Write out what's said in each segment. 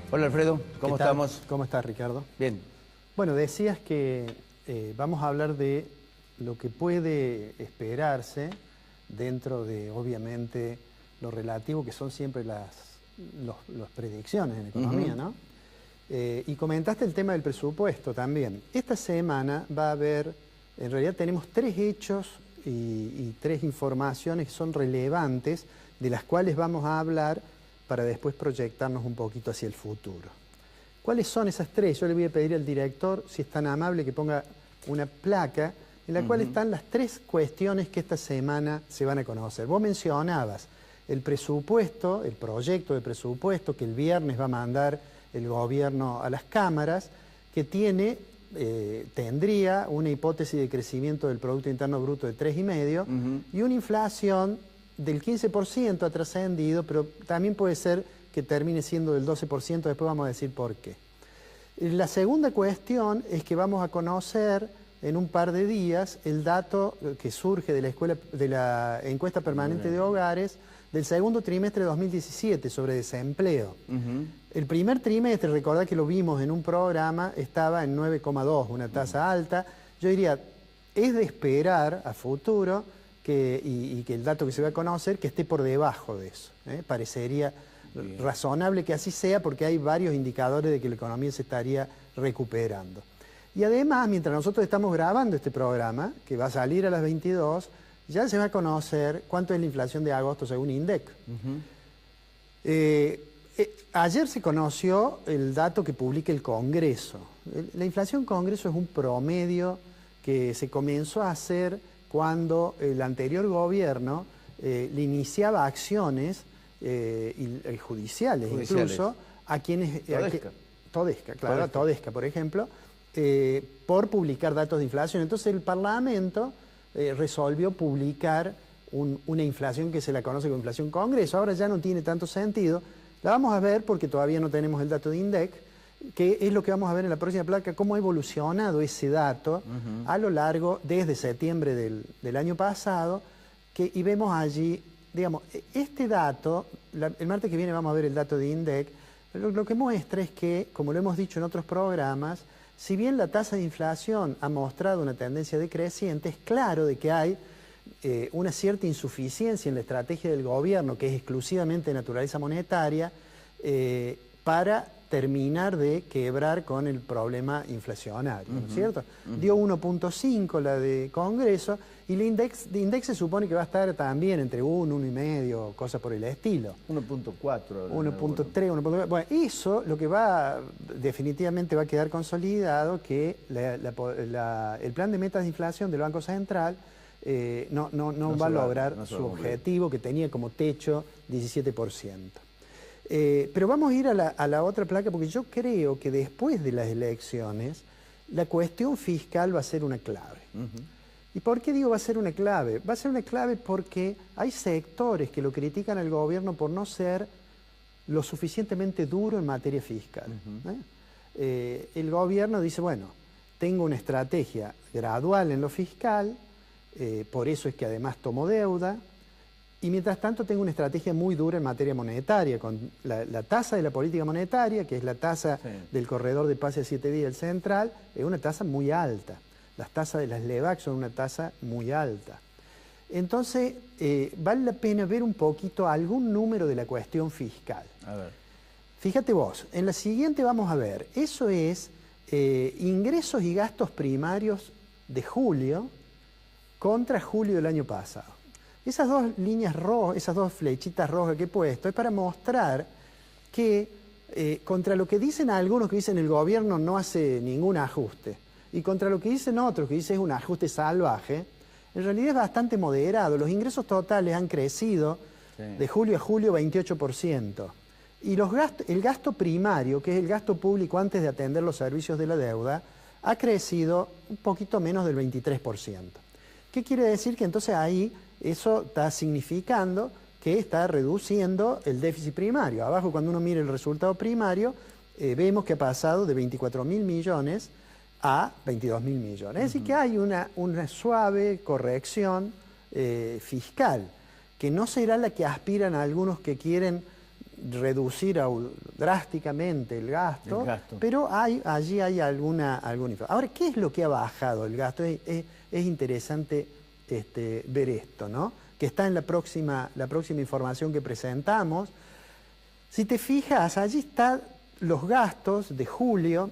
Hola Alfredo, ¿cómo estamos? ¿Cómo estás, Ricardo? Bien. Bueno, decías que vamos a hablar de lo que puede esperarse dentro de, obviamente, lo relativo que son siempre las predicciones en economía, ¿no? Y comentaste el tema del presupuesto también. Esta semana va a haber, en realidad tenemos tres hechos y tres informaciones que son relevantes, de las cuales vamos a hablar para después proyectarnos un poquito hacia el futuro. ¿Cuáles son esas tres? Yo le voy a pedir al director, si es tan amable, que ponga una placa en la cual están las tres cuestiones que esta semana se van a conocer. Vos mencionabas el presupuesto, el proyecto de presupuesto que el viernes va a mandar el gobierno a las cámaras, que tendría una hipótesis de crecimiento del Producto Interno Bruto de 3,5 y una inflación del 15% ha trascendido, pero también puede ser que termine siendo del 12%, después vamos a decir por qué. La segunda cuestión es que vamos a conocer en un par de días el dato que surge de la encuesta permanente de hogares del segundo trimestre de 2017 sobre desempleo. El primer trimestre, recordad que lo vimos en un programa, estaba en 9,2, una tasa alta. Yo diría, es de esperar a futuro y que el dato que se va a conocer que esté por debajo de eso. Parecería razonable que así sea porque hay varios indicadores de que la economía se estaría recuperando. Y además, mientras nosotros estamos grabando este programa, que va a salir a las 22, ya se va a conocer cuánto es la inflación de agosto según INDEC. Ayer se conoció el dato que publica el Congreso. La inflación Congreso es un promedio que se comenzó a hacer cuando el anterior gobierno le iniciaba acciones judiciales incluso a quienes... Todesca, claro, Todesca, por ejemplo, por publicar datos de inflación. Entonces el Parlamento resolvió publicar una inflación que se la conoce como inflación Congreso. Ahora ya no tiene tanto sentido. La vamos a ver porque todavía no tenemos el dato de INDEC, que es lo que vamos a ver en la próxima placa, cómo ha evolucionado ese dato a lo largo, desde septiembre del año pasado, y vemos allí, digamos, este dato, el martes que viene vamos a ver el dato de INDEC, lo que muestra es que, como lo hemos dicho en otros programas, si bien la tasa de inflación ha mostrado una tendencia decreciente, es claro de que hay una cierta insuficiencia en la estrategia del gobierno, que es exclusivamente de naturaleza monetaria, para terminar de quebrar con el problema inflacionario, ¿no es cierto? Dio 1,5 la de Congreso y la INDEC se supone que va a estar también entre 1, 1,5, cosas por el estilo. 1,4. 1,3, 1,4. Bueno, eso lo que definitivamente va a quedar consolidado que el plan de metas de inflación del Banco Central no va a lograr su objetivo que tenía como techo 17%. Pero vamos a ir a la otra placa porque yo creo que después de las elecciones la cuestión fiscal va a ser una clave. ¿Y por qué digo va a ser una clave? Va a ser una clave porque hay sectores que lo critican al gobierno por no ser lo suficientemente duro en materia fiscal. El gobierno dice, bueno, tengo una estrategia gradual en lo fiscal, por eso es que además tomo deuda, y mientras tanto tengo una estrategia muy dura en materia monetaria, con la tasa de la política monetaria, que es la tasa del corredor de pase a 7 días del central, es una tasa muy alta. Las tasas de las LEVAC son una tasa muy alta. Entonces, vale la pena ver un poquito algún número de la cuestión fiscal. A ver. Fíjate vos, en la siguiente vamos a ver, eso es ingresos y gastos primarios de julio contra julio del año pasado. Esas dos líneas rojas, esas dos flechitas rojas que he puesto, es para mostrar que contra lo que dicen algunos que dicen el gobierno no hace ningún ajuste, y contra lo que dicen otros que dicen es un ajuste salvaje, en realidad es bastante moderado. Los ingresos totales han crecido de julio a julio 28%. Y el gasto primario, que es el gasto público antes de atender los servicios de la deuda, ha crecido un poquito menos del 23%. ¿Qué quiere decir? Que entonces ahí eso está significando que está reduciendo el déficit primario. Abajo, cuando uno mira el resultado primario, vemos que ha pasado de 24.000 millones a 22.000 millones. Es decir, que hay una suave corrección fiscal, que no será la que aspiran a algunos que quieren reducir drásticamente el gasto, pero allí hay alguna Ahora, ¿qué es lo que ha bajado el gasto? Es interesante ver esto, ¿no? Que está en la próxima información que presentamos. Si te fijas, allí están los gastos de julio,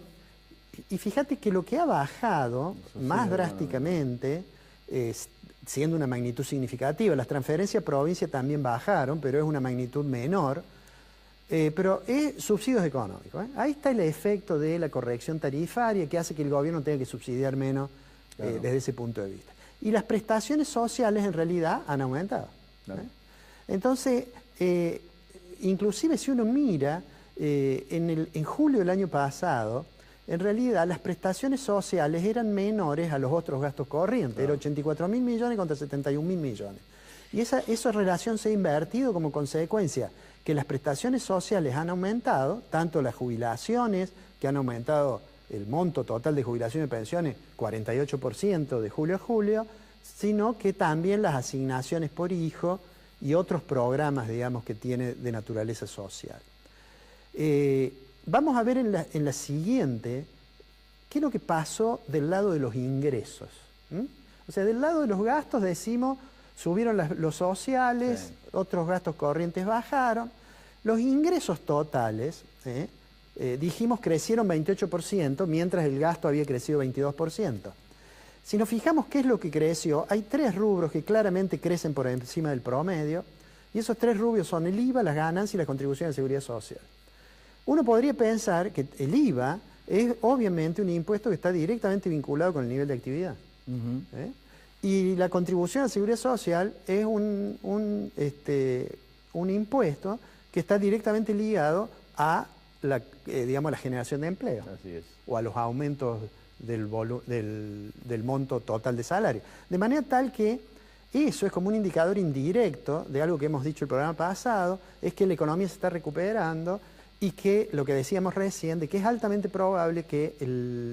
y fíjate que lo que ha bajado más drásticamente, siendo una magnitud significativa, las transferencias a provincia también bajaron, pero es una magnitud menor, pero es subsidios económicos. Ahí está el efecto de la corrección tarifaria que hace que el gobierno tenga que subsidiar menos desde ese punto de vista. Y las prestaciones sociales en realidad han aumentado. Claro. Entonces, inclusive si uno mira, en julio del año pasado, en realidad las prestaciones sociales eran menores a los otros gastos corrientes, era 84.000 millones contra 71.000 millones. Y esa relación se ha invertido como consecuencia que las prestaciones sociales han aumentado, tanto las jubilaciones, que han aumentado el monto total de jubilaciones y pensiones 48% de julio a julio, sino que también las asignaciones por hijo y otros programas, digamos, que tiene de naturaleza social. Vamos a ver en la siguiente qué es lo que pasó del lado de los ingresos. O sea, del lado de los gastos decimos, subieron los sociales, otros gastos corrientes bajaron. Los ingresos totales, dijimos, crecieron 28%, mientras el gasto había crecido 22%. Si nos fijamos qué es lo que creció, hay 3 rubros que claramente crecen por encima del promedio, y esos 3 rubros son el IVA, las ganancias y la contribución de seguridad social. Uno podría pensar que el IVA es obviamente un impuesto que está directamente vinculado con el nivel de actividad. Y la contribución a la seguridad social es un impuesto que está directamente ligado a digamos, la generación de empleo. Así es. O a los aumentos del monto total de salario. De manera tal que eso es como un indicador indirecto de algo que hemos dicho el programa pasado, es que la economía se está recuperando y que lo que decíamos recién, de que es altamente probable que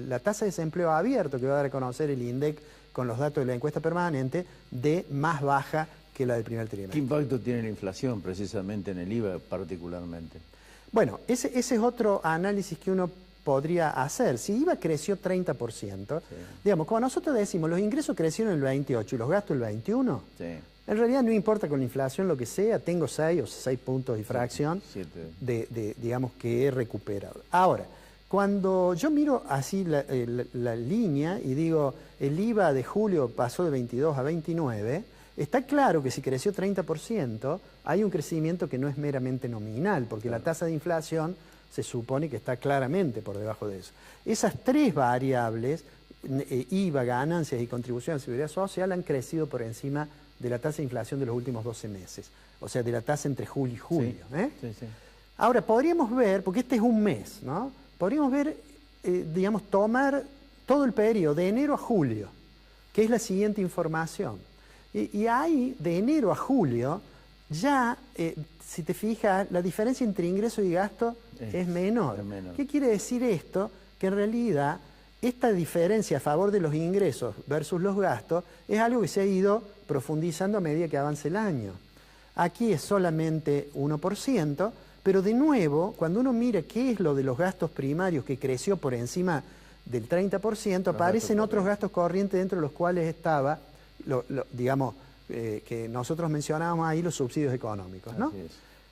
la tasa de desempleo abierto que va a dar a conocer el INDEC con los datos de la encuesta permanente, de más baja que la del primer trimestre. ¿Qué impacto tiene la inflación precisamente en el IVA particularmente? Bueno, ese es otro análisis que uno podría hacer. Si IVA creció 30%, digamos, como nosotros decimos, los ingresos crecieron el 28% y los gastos el 21%, en realidad no importa con la inflación lo que sea, tengo 6 puntos y fracción digamos, que he recuperado. Ahora, cuando yo miro así la línea y digo, el IVA de julio pasó de 22 a 29, está claro que si creció 30%, hay un crecimiento que no es meramente nominal, porque la tasa de inflación se supone que está claramente por debajo de eso. Esas 3 variables, IVA, ganancias y contribución a la seguridad social, han crecido por encima de la tasa de inflación de los últimos 12 meses, o sea, de la tasa entre julio y julio. Ahora, podríamos ver, porque este es un mes, ¿no? Podríamos ver, digamos, tomar todo el periodo de enero a julio, que es la siguiente información. Y ahí, de enero a julio, ya, si te fijas, la diferencia entre ingreso y gasto es menor. ¿Qué quiere decir esto? Que en realidad esta diferencia a favor de los ingresos versus los gastos es algo que se ha ido profundizando a medida que avance el año. Aquí es solamente 1%, pero de nuevo, cuando uno mira qué es lo de los gastos primarios que creció por encima del 30%, aparecen otros gastos corrientes dentro de los cuales estaba, digamos, que nosotros mencionábamos ahí, los subsidios económicos, ¿no?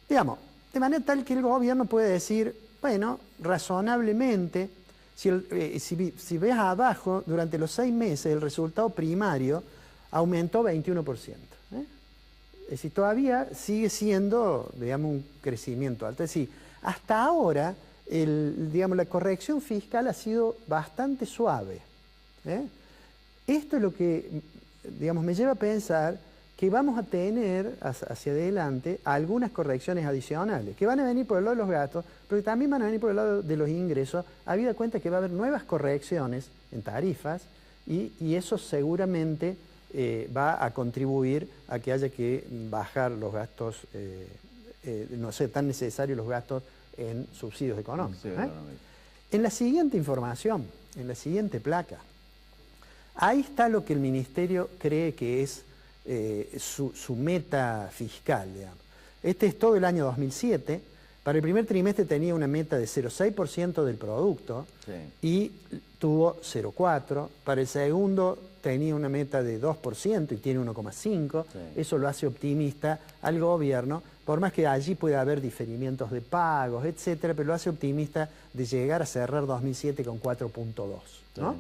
Digamos, de manera tal que el gobierno puede decir, bueno, razonablemente, si ves abajo, durante los 6 meses el resultado primario aumentó 21%. Es decir, todavía sigue siendo, digamos, un crecimiento alto. Es decir, hasta ahora, digamos, la corrección fiscal ha sido bastante suave. Esto es lo que, digamos, me lleva a pensar que vamos a tener hacia adelante algunas correcciones adicionales, que van a venir por el lado de los gastos, pero que también van a venir por el lado de los ingresos, habida cuenta que va a haber nuevas correcciones en tarifas y eso seguramente va a contribuir a que haya que bajar los gastos, no sé, tan necesarios los gastos en subsidios económicos. En la siguiente información, en la siguiente placa, ahí está lo que el Ministerio cree que es su meta fiscal, digamos. Este es todo el año 2007, Para el primer trimestre tenía una meta de 0,6% del producto y tuvo 0,4%. Para el segundo tenía una meta de 2% y tiene 1,5%. Eso lo hace optimista al gobierno, por más que allí pueda haber diferimientos de pagos, etcétera, pero lo hace optimista de llegar a cerrar 2007 con 4,2%, ¿no?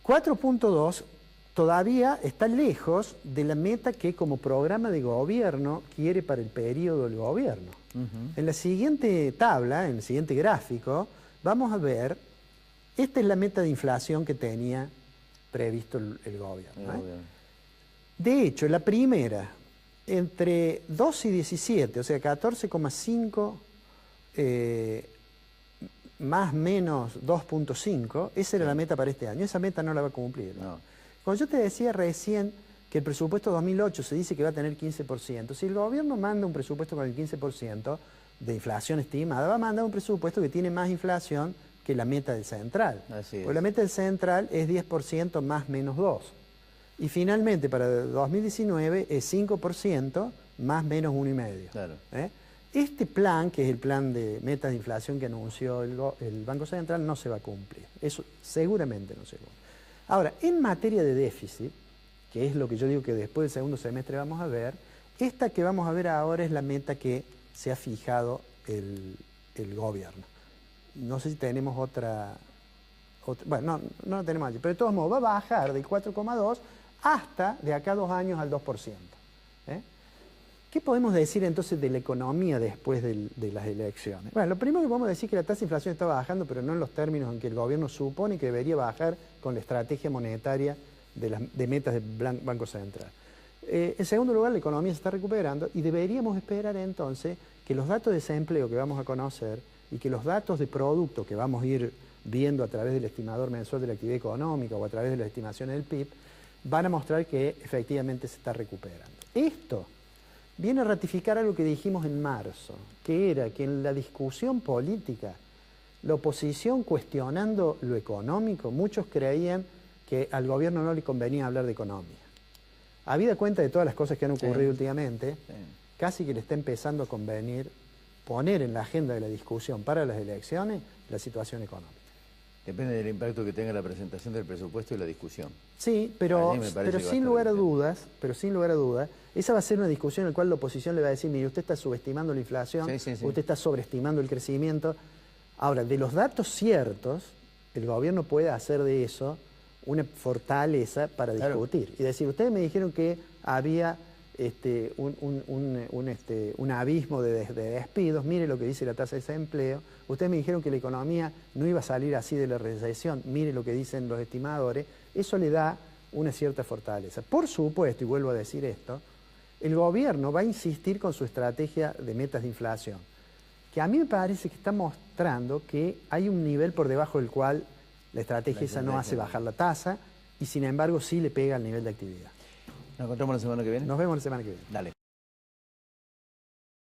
4,2% todavía está lejos de la meta que como programa de gobierno quiere para el periodo del gobierno. En la siguiente tabla, en el siguiente gráfico, vamos a ver, esta es la meta de inflación que tenía previsto el gobierno. De hecho, la primera, entre 2 y 17, o sea, 14,5 más menos 2,5, esa era la meta para este año. Esa meta no la va a cumplir. No. Cuando yo te decía recién que el presupuesto 2008 se dice que va a tener 15%, si el gobierno manda un presupuesto con el 15% de inflación estimada, va a mandar un presupuesto que tiene más inflación que la meta del central. Porque la meta del central es 10% más menos 2. Y finalmente para 2019 es 5% más menos 1,5. Claro. Este plan, que es el plan de metas de inflación que anunció el Banco Central, no se va a cumplir. Eso seguramente no se cumple. Ahora, en materia de déficit, que es lo que yo digo que después del segundo semestre vamos a ver, esta que vamos a ver ahora es la meta que se ha fijado el gobierno. No sé si tenemos otra bueno, no la tenemos allí, pero de todos modos va a bajar del 4,2 hasta de acá a 2 años al 2%. ¿Qué podemos decir entonces de la economía después de las elecciones? Bueno, lo primero que podemos decir es que la tasa de inflación está bajando, pero no en los términos en que el gobierno supone que debería bajar con la estrategia monetaria de metas del Banco Central. En segundo lugar, la economía se está recuperando y deberíamos esperar entonces que los datos de desempleo que vamos a conocer y que los datos de producto que vamos a ir viendo a través del estimador mensual de la actividad económica o a través de las estimaciones del PIB, van a mostrar que efectivamente se está recuperando. Esto viene a ratificar algo que dijimos en marzo, que era que en la discusión política, la oposición cuestionando lo económico, muchos creían que al gobierno no le convenía hablar de economía. Habida cuenta de todas las cosas que han ocurrido últimamente, casi que le está empezando a convenir poner en la agenda de la discusión para las elecciones la situación económica. Depende del impacto que tenga la presentación del presupuesto y la discusión. Sí, pero sin lugar a dudas, esa va a ser una discusión en la cual la oposición le va a decir, mire, usted está subestimando la inflación, usted está sobreestimando el crecimiento. Ahora, de los datos ciertos, el gobierno puede hacer de eso una fortaleza para discutir. Y decir, ustedes me dijeron que había un abismo de despidos, mire lo que dice la tasa de desempleo, ustedes me dijeron que la economía no iba a salir así de la recesión, mire lo que dicen los estimadores, eso le da una cierta fortaleza. Por supuesto, y vuelvo a decir esto, el gobierno va a insistir con su estrategia de metas de inflación, que a mí me parece que está mostrando que hay un nivel por debajo del cual la estrategia esa no hace bajar la tasa y sin embargo sí le pega al nivel de actividad. ¿Nos encontramos la semana que viene? Nos vemos la semana que viene. Dale.